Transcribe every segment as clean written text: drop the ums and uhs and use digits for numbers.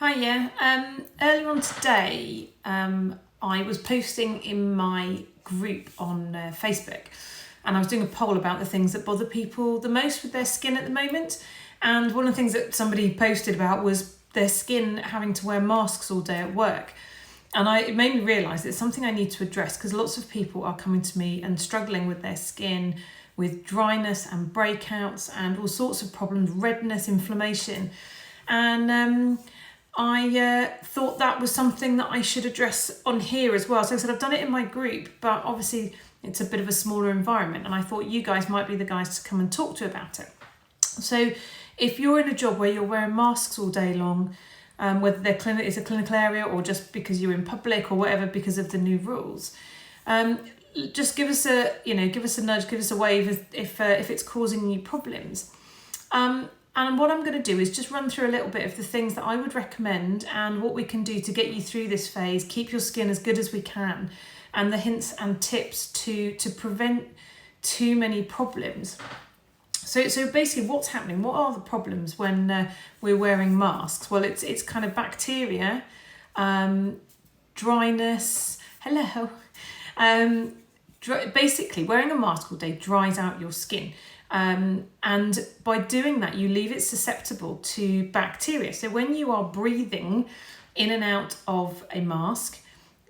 Hiya. Earlier on today, I was posting in my group on Facebook, and I was doing a poll about the things that bother people the most with their skin at the moment. And one of the things that somebody posted about was their skin having to wear masks all day at work. And it made me realise that it's something I need to address, because lots of people are coming to me and struggling with their skin, with dryness and breakouts and all sorts of problems, redness, inflammation. And I thought that was something that I should address on here as well. So I said I've done it in my group, but obviously it's a bit of a smaller environment, and I thought you guys might be the guys to come and talk to about it. So if you're in a job where you're wearing masks all day long, whether it's a clinical area or just because you're in public or whatever because of the new rules, just give us a nudge, give us a wave if it's causing you problems. And what I'm going to do is just run through a little bit of the things that I would recommend and what we can do to get you through this phase, keep your skin as good as we can, and the hints and tips to prevent too many problems. So basically what's happening, what are the problems when we're wearing masks? Well, it's kind of bacteria, dryness, basically wearing a mask all day dries out your skin. And by doing that, you leave it susceptible to bacteria. So when you are breathing in and out of a mask,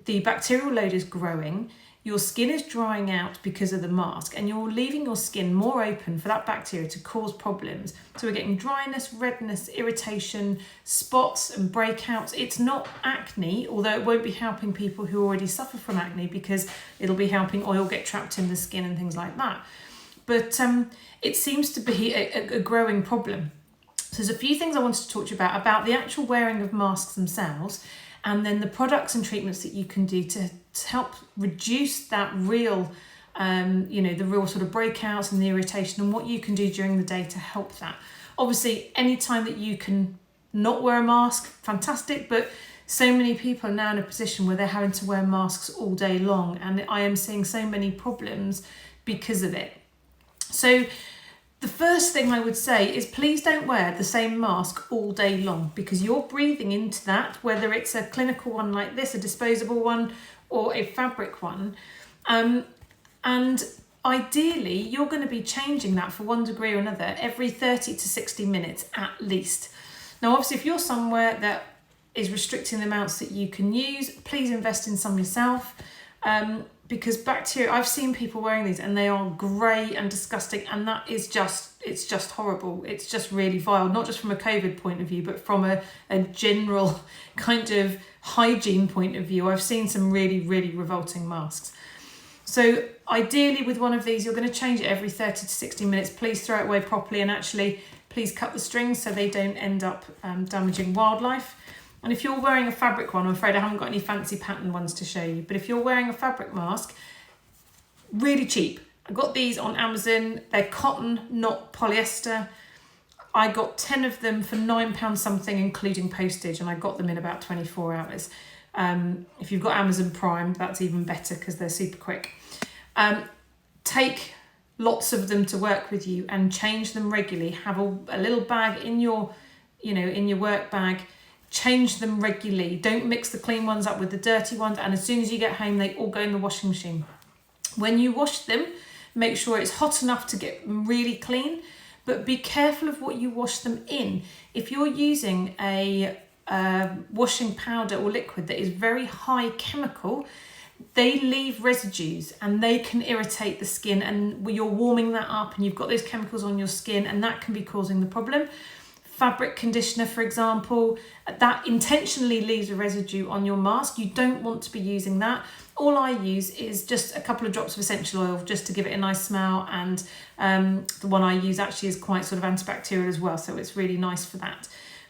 the bacterial load is growing, your skin is drying out because of the mask, and you're leaving your skin more open for that bacteria to cause problems. So we're getting dryness, redness, irritation, spots and breakouts. It's not acne, although it won't be helping people who already suffer from acne, because it'll be helping oil get trapped in the skin and things like that. But it seems to be a growing problem. So there's a few things I wanted to talk to you about the actual wearing of masks themselves, and then the products and treatments that you can do to help reduce that real, the real sort of breakouts and the irritation, and what you can do during the day to help that. Obviously, any time that you can not wear a mask, fantastic, but so many people are now in a position where they're having to wear masks all day long, and I am seeing so many problems because of it. So the first thing I would say is please don't wear the same mask all day long, because you're breathing into that, whether it's a clinical one like this, a disposable one, or a fabric one. And ideally, you're going to be changing that for 1 degree or another every 30 to 60 minutes at least. Now, obviously, if you're somewhere that is restricting the amounts that you can use, please invest in some yourself. Because bacteria, I've seen people wearing these and they are grey and disgusting, and that is it's just horrible. It's just really vile, not just from a COVID point of view, but from a general kind of hygiene point of view. I've seen some really, really revolting masks. So ideally with one of these, you're going to change it every 30 to 60 minutes. Please throw it away properly, and actually please cut the strings so they don't end up damaging wildlife. And if you're wearing a fabric one, I'm afraid I haven't got any fancy pattern ones to show you, but if you're wearing a fabric mask, really cheap. I got these on Amazon. They're cotton, not polyester. I got 10 of them for £9 something, including postage, and I got them in about 24 hours. If you've got Amazon Prime, that's even better because they're super quick. Take lots of them to work with you and change them regularly. Have a little bag in your work bag. Change them regularly. Don't mix the clean ones up with the dirty ones, and as soon as you get home, they all go in the washing machine. When you wash them, make sure it's hot enough to get them really clean, but be careful of what you wash them in. If you're using a washing powder or liquid that is very high chemical, they leave residues and they can irritate the skin, and you're warming that up and you've got those chemicals on your skin, and that can be causing the problem. Fabric conditioner, for example, that intentionally leaves a residue on your mask. You don't want to be using that. All I use is just a couple of drops of essential oil just to give it a nice smell, and the one I use actually is quite sort of antibacterial as well, so it's really nice for that.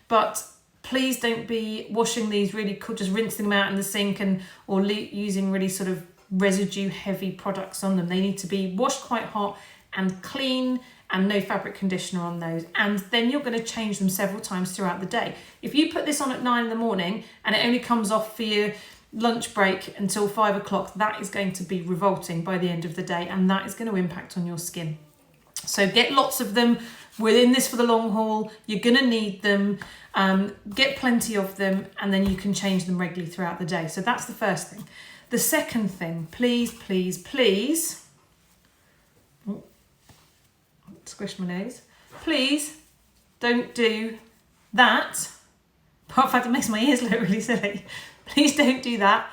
But please don't be washing these really cool, just rinsing them out in the sink or using really sort of residue heavy products on them. They need to be washed quite hot and clean, and no fabric conditioner on those. And then you're going to change them several times throughout the day. If you put this on at 9 a.m. and it only comes off for your lunch break until 5 o'clock, that is going to be revolting by the end of the day, and that is going to impact on your skin. So get lots of them, We're in this for the long haul. You're going to need them. Get plenty of them, and then you can change them regularly throughout the day. So that's the first thing. The second thing, please, please, please, squish my nose, please don't do that. Apart from the fact it makes my ears look really silly. Please don't do that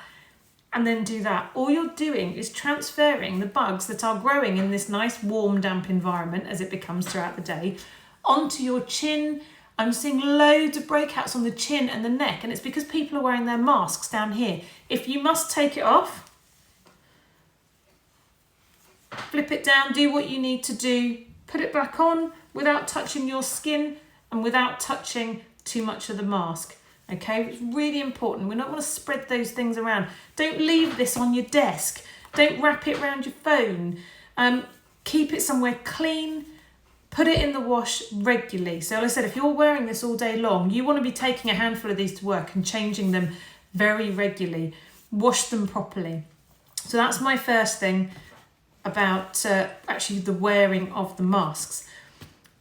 and then do that. All you're doing is transferring the bugs that are growing in this nice warm damp environment as it becomes throughout the day onto your chin. I'm seeing loads of breakouts on the chin and the neck, and it's because people are wearing their masks down here. If you must take it off, flip it down, do what you need to do, put it back on without touching your skin and without touching too much of the mask. Okay, it's really important. We don't want to spread those things around. Don't leave this on your desk. Don't wrap it around your phone. Keep it somewhere clean. Put it in the wash regularly. So like I said, if you're wearing this all day long, you want to be taking a handful of these to work and changing them very regularly. Wash them properly. So that's my first thing about actually the wearing of the masks.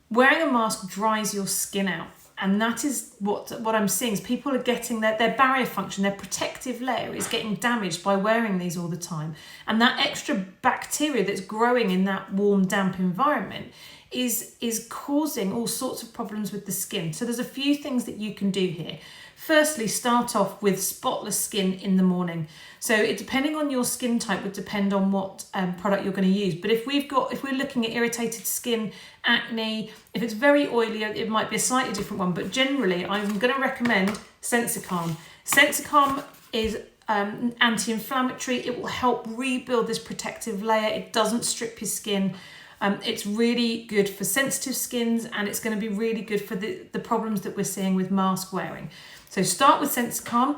Wearing a mask dries your skin out. And that is what I'm seeing is people are getting their barrier function, their protective layer is getting damaged by wearing these all the time. And that extra bacteria that's growing in that warm, damp environment is causing all sorts of problems with the skin. So there's a few things that you can do here. Firstly, start off with spotless skin in the morning. So it, depending on your skin type, would depend on what product you're going to use. But if we're looking at irritated skin, acne, if it's very oily, it might be a slightly different one. But generally, I'm going to recommend Sensicalm. Sensicalm is anti-inflammatory. It will help rebuild this protective layer. It doesn't strip your skin. It's really good for sensitive skins, and it's going to be really good for the problems that we're seeing with mask wearing. So start with Sensicalm,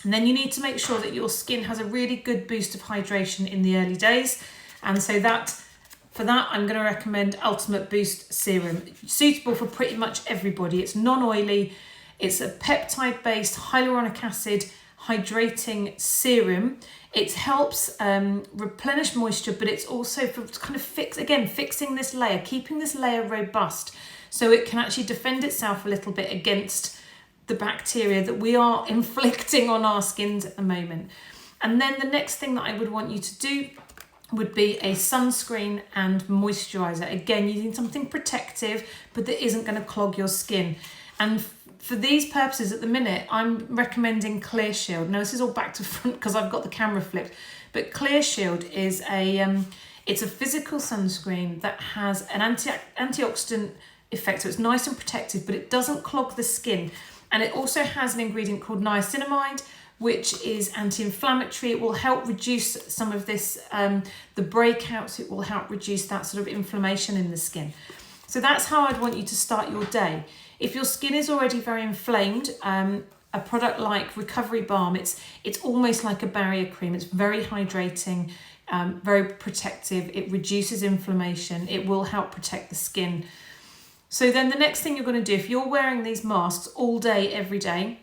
and then you need to make sure that your skin has a really good boost of hydration in the early days. And so for that, I'm going to recommend Ultimate Boost Serum, suitable for pretty much everybody. It's non-oily, it's a peptide-based hyaluronic acid hydrating serum. It helps replenish moisture, but it's also for kind of fixing this layer, keeping this layer robust so it can actually defend itself a little bit against the bacteria that we are inflicting on our skins at the moment. And then the next thing that I would want you to do would be a sunscreen and moisturizer. Again, using something protective, but that isn't going to clog your skin. And for these purposes at the minute, I'm recommending Clear Shield. Now this is all back to front because I've got the camera flipped, but Clear Shield is it's a physical sunscreen that has an antioxidant effect. So it's nice and protective, but it doesn't clog the skin. And it also has an ingredient called niacinamide, which is anti-inflammatory. It will help reduce some of this, the breakouts. It will help reduce that sort of inflammation in the skin. So that's how I'd want you to start your day. If your skin is already very inflamed, a product like Recovery Balm, it's almost like a barrier cream. It's very hydrating, very protective. It reduces inflammation. It will help protect the skin. So then the next thing you're going to do, if you're wearing these masks all day, every day,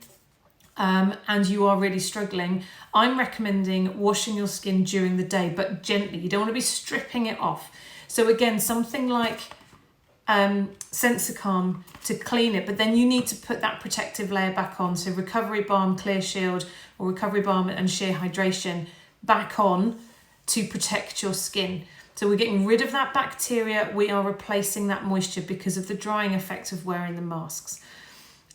and you are really struggling, I'm recommending washing your skin during the day, but gently. You don't want to be stripping it off. So again, something like Sensicalm to clean it, but then you need to put that protective layer back on. So Recovery Balm, Clear Shield, or Recovery Balm and Sheer Hydration back on to protect your skin. So we're getting rid of that bacteria, we are replacing that moisture because of the drying effect of wearing the masks.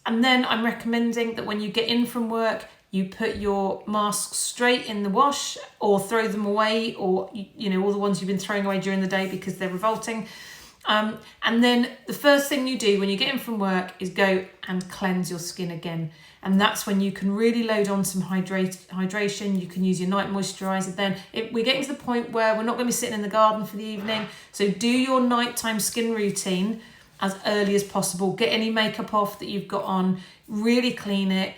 And then I'm recommending that when you get in from work, you put your masks straight in the wash or throw them away, or all the ones you've been throwing away during the day because they're revolting. And then the first thing you do when you get in from work is go and cleanse your skin again. And that's when you can really load on some hydration. You can use your night moisturizer. Then we're getting to the point where we're not going to be sitting in the garden for the evening. So do your nighttime skin routine as early as possible. Get any makeup off that you've got on. Really clean it.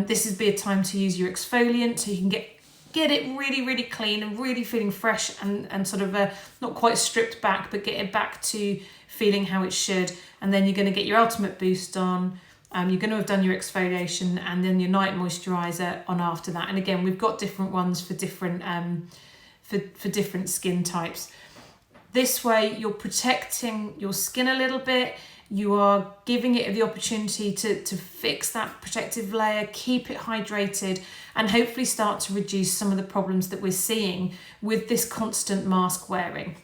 This would be a time to use your exfoliant so you can get it really, really clean and really feeling fresh and sort of not quite stripped back, but get it back to feeling how it should. And then you're going to get your Ultimate Boost on. You're going to have done your exfoliation and then your night moisturizer on after that. And again, we've got different ones for different for different skin types. This way you're protecting your skin a little bit, you are giving it the opportunity to fix that protective layer, keep it hydrated, and hopefully start to reduce some of the problems that we're seeing with this constant mask wearing.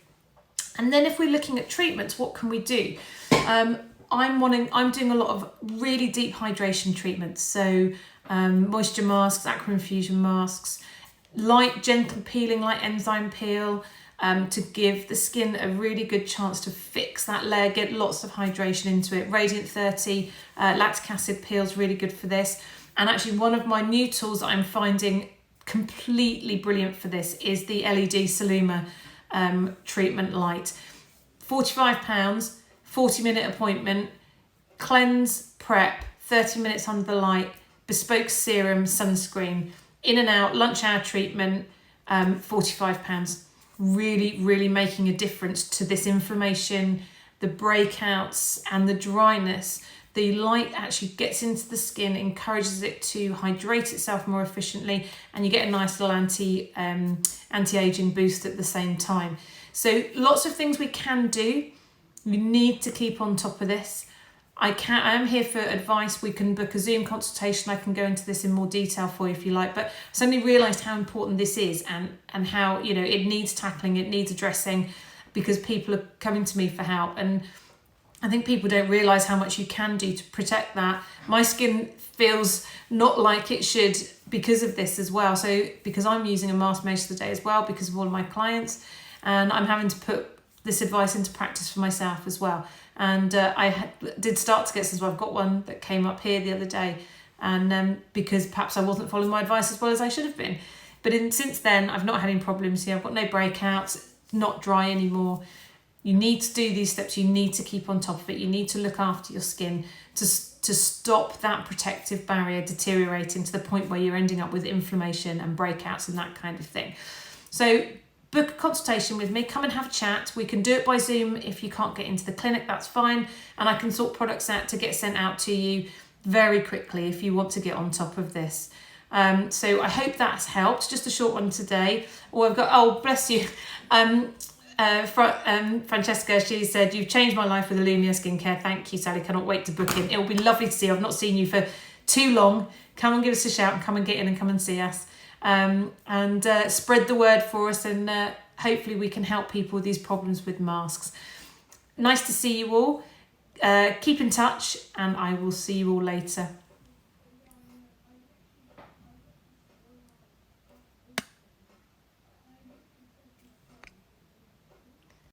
And then if we're looking at treatments, what can we do? I'm doing a lot of really deep hydration treatments. So moisture masks, aqua infusion masks, light gentle peeling, light enzyme peel, to give the skin a really good chance to fix that layer, get lots of hydration into it. Radiant 30 lactic acid peel's really good for this. And actually one of my new tools that I'm finding completely brilliant for this is the LED Soluma treatment light. £45, 40-minute appointment, cleanse, prep, 30 minutes under the light, bespoke serum, sunscreen, in and out, lunch hour treatment, £45. Really, really making a difference to this inflammation, the breakouts and the dryness. The light actually gets into the skin, encourages it to hydrate itself more efficiently, and you get a nice little anti-aging boost at the same time. So lots of things we can do. You need to keep on top of this. I am here for advice. We can book a Zoom consultation. I can go into this in more detail for you if you like, but I suddenly realised how important this is and how, you know, it needs tackling, it needs addressing, because people are coming to me for help. And I think people don't realise how much you can do to protect that. My skin feels not like it should because of this as well. So because I'm using a mask most of the day as well, because of all of my clients, and I'm having to put this advice into practice for myself as well. And I did start to get some. I've got one that came up here the other day, and because perhaps I wasn't following my advice as well as I should have been. But since then, I've not had any problems here. I've got no breakouts, not dry anymore. You need to do these steps. You need to keep on top of it. You need to look after your skin to stop that protective barrier deteriorating to the point where you're ending up with inflammation and breakouts and that kind of thing. So book a consultation with me, come and have a chat. We can do it by Zoom if you can't get into the clinic, that's fine. And I can sort products out to get sent out to you very quickly if you want to get on top of this. So I hope that's helped. Just a short one today. Oh, bless you. Francesca, she said, "You've changed my life with Illumia Skincare. Thank you, Sally. Cannot wait to book in. It'll be lovely to see you. I've not seen you for too long. Come and give us a shout and come and get in and come and see us. And spread the word for us, and hopefully we can help people with these problems with masks." Nice to see you all. Keep in touch, and I will see you all later.